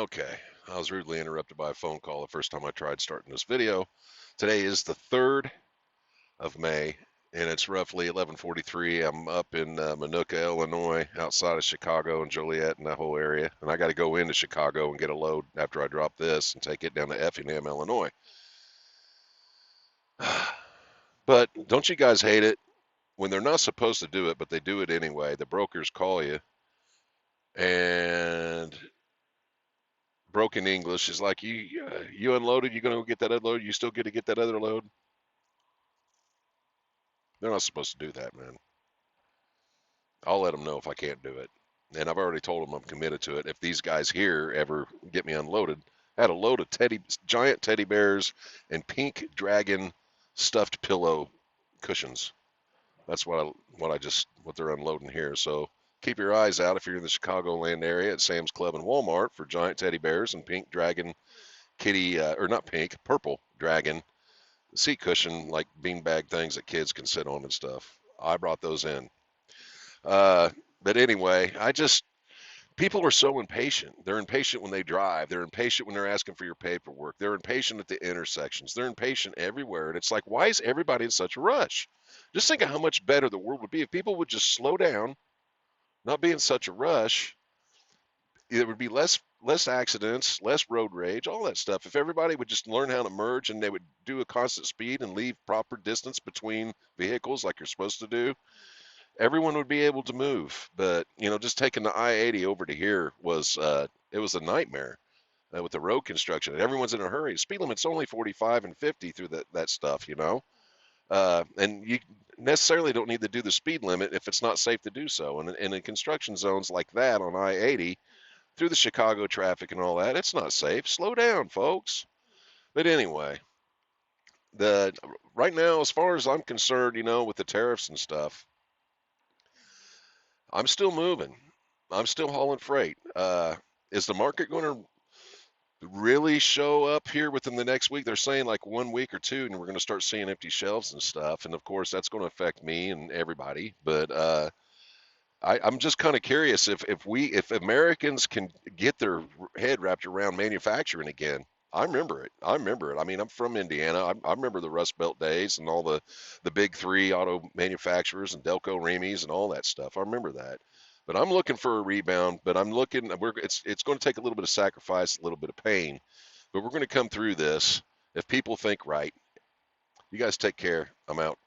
Okay, I was rudely interrupted by a phone call the first time I tried starting this video. Today is the 3rd of May, and it's roughly 11:43. I'm up in Minooka, Illinois, outside of Chicago and Joliet and that whole area, and I got to go into Chicago and get a load after I drop this and take it down to Effingham, Illinois. But don't you guys hate it when they're not supposed to do it, but they do it anyway? The brokers call you and broken English is like you unloaded. You gonna go get that other load? You still get to get that other load? They're not supposed to do that, man. I'll let them know if I can't do it, and I've already told them I'm committed to it. If these guys here ever get me unloaded, I had a load of giant teddy bears and pink dragon stuffed pillow cushions. That's what they're unloading here. So keep your eyes out if you're in the Chicagoland area at Sam's Club and Walmart for giant teddy bears and pink dragon kitty, or not pink, purple dragon seat cushion, like beanbag things that kids can sit on and stuff. I brought those in. Uh, but anyway, people are so impatient. They're impatient when they drive. They're impatient when they're asking for your paperwork. They're impatient at the intersections. They're impatient everywhere. And it's like, why is everybody in such a rush? Just think of how much better the world would be if people would just slow down, not be in such a rush. There would be less accidents, less road rage, all that stuff. If everybody would just learn how to merge and they would do a constant speed and leave proper distance between vehicles like you're supposed to do, everyone would be able to move. But just taking the I-80 over to here it was a nightmare with the road construction. And everyone's in a hurry. Speed limit's only 45 and 50 through that stuff. And you necessarily don't need to do the speed limit if it's not safe to do so. And in construction zones like that on I-80, through the Chicago traffic and all that, it's not safe. Slow down, folks. But anyway, the right now, as far as I'm concerned, with the tariffs and stuff, I'm still moving. I'm still hauling freight. Is the market going to really show up here within the next week? They're saying like 1 week or two, and we're going to start seeing empty shelves and stuff. And of course, that's going to affect me and everybody. But I'm just kind of curious if Americans can get their head wrapped around manufacturing again. I remember it. I remember it. I mean, I'm from Indiana. I remember the Rust Belt days and all the big three auto manufacturers and Delco Remies and all that stuff. I remember that. But I'm looking for a rebound. But I'm looking. It's going to take a little bit of sacrifice, a little bit of pain. But we're going to come through this if people think right. You guys take care. I'm out.